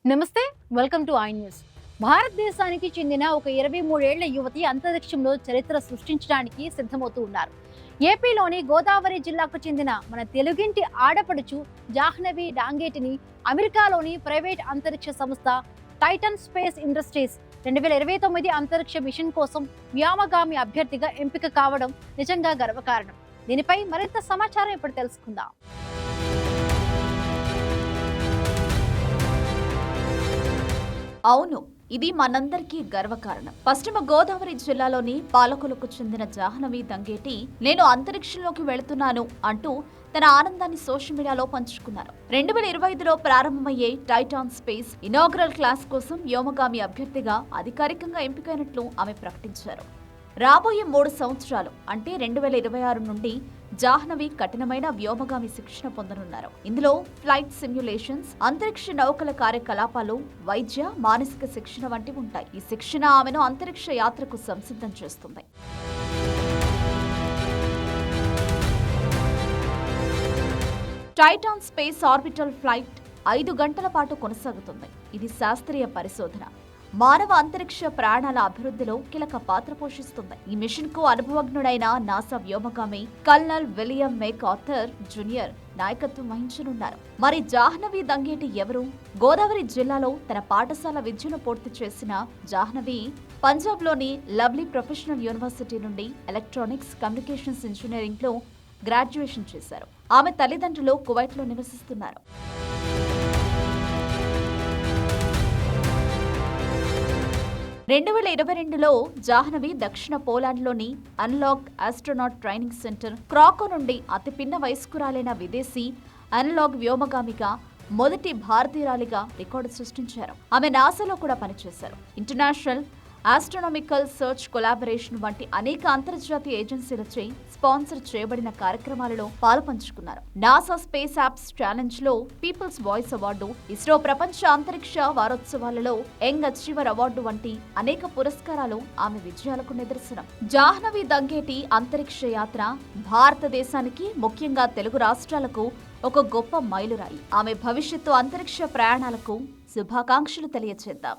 నమస్తే, welcome to I news. భారతదేశానికి చెందిన ఒక 23 ఏళ్ల యువతి అంతరిక్షంలో చరిత్ర సృష్టించడానికి సిద్ధమవుతూ ఉన్నారు. ఏపీలోని గోదావరి జిల్లాకు చెందిన మన తెలుగింటి ఆడపడుచు జాహ్నవి డాంగేటిని అమెరికాలోని ప్రైవేట్ అంతరిక్ష సంస్థ టైటన్ స్పేస్ ఇండస్ట్రీస్ 2029 అంతరిక్ష మిషన్ కోసం వ్యోమగామి అభ్యర్థిగా ఎంపిక కావడం నిజంగా గర్వకారణం. దీనిపై మరింత సమాచారం ఇప్పుడు తెలుసుకుందాం. అవును, ఇది మనందరికీ గర్వకారణం. పశ్చిమ గోదావరి జిల్లాలోని పాలకులకు చెందిన జాహ్నవి దంగేటి నేను అంతరిక్షంలోకి వెళుతున్నాను అంటూ తన ఆనందాన్ని సోషల్ మీడియాలో పంచుకున్నారు. 2025లో ప్రారంభమయ్యే టైటాన్ స్పేస్ ఇనాగ్రల్ క్లాస్ కోసం వ్యోమగామి అభ్యర్థిగా అధికారికంగా ఎంపికైనట్లు ఆమె ప్రకటించారు. రాబోయే 3 సంవత్సరాలు అంటే 2026 నుండి జాహ్నవి కఠినమైన వ్యోమగామి శిక్షణ పొందనున్నారు. ఇందులో ఫ్లైట్ సిమ్యులేషన్స్, అంతరిక్ష నౌకల కార్యకలాపాలు, వైద్య, మానసిక శిక్షణ వంటివి ఉంటాయి. ఈ శిక్షణ ఆమెను అంతరిక్ష యాత్రకు సంసిద్ధం చేస్తుంది. టైటాన్ స్పేస్ ఆర్బిటల్ ఫ్లైట్ 5 గంటల పాటు కొనసాగుతుంది. ఇది శాస్త్రీయ పరిశోధన, మానవ అంతరిక్ష ప్రాణాల అభివృద్ధిలో కీలక పాత్ర పోషిస్తుంది. ఈ మిషన్ కు అనుభవజ్ఞుడైన నాసా వ్యోమగామి కల్నల్ విలియం మెకార్థర్ జూనియర్ నాయకత్వం వహించనున్నారు. మరి జాహ్నవి దంగేటి ఎవరు? గోదావరి జిల్లాలో తన పాఠశాల విద్యను పూర్తి చేసిన జాహ్నవి పంజాబ్లోని లవ్లీ ప్రొఫెషనల్ యూనివర్సిటీ నుండి ఎలక్ట్రానిక్స్ కమ్యూనికేషన్స్ ఇంజనీరింగ్ లో గ్రాడ్యుయేషన్ చేశారు. ఆమె తల్లిదండ్రులు కువైట్ లో నివసిస్తున్నారు. 2022లో జాహ్నవి దక్షిణ పోలాండ్లోని Analog Astronaut Training Centre Krakow నుండి అతి పిన్న వయస్కురాలైన విదేశీ అనలాగ్ వ్యోమగామిగా మొదటి భారతీయురాలిగా రికార్డు సృష్టించారు. ఆమె నాసాలో కూడా పనిచేశారు. ఇంటర్నేషనల్ ఆస్ట్రోనామికల్ సర్చ్ కొలాబరేషన్ వంటి అనేక అంతర్జాతీయ ఏజెన్సీలచే స్పాన్సర్ చేయబడిన కార్యక్రమాలలో పాలుపంచుకున్నారు. నాసా స్పేస్ యాప్స్ ఛాలెంజ్ లో పీపుల్స్ వాయిస్ అవార్డు, ఇస్రో ప్రపంచ అంతరిక్ష వారోత్సవాలలో యంగ్ అచీవర్ అవార్డు వంటి అనేక పురస్కారాలు ఆమె విజయాలకు నిదర్శనం. జాహ్నవి దంగేటి అంతరిక్ష యాత్ర భారతదేశానికి, ముఖ్యంగా తెలుగు రాష్ట్రాలకు ఒక గొప్ప మైలురాయి. ఆమె భవిష్యత్తు అంతరిక్ష ప్రయాణాలకు శుభాకాంక్షలు తెలియజేద్దాం.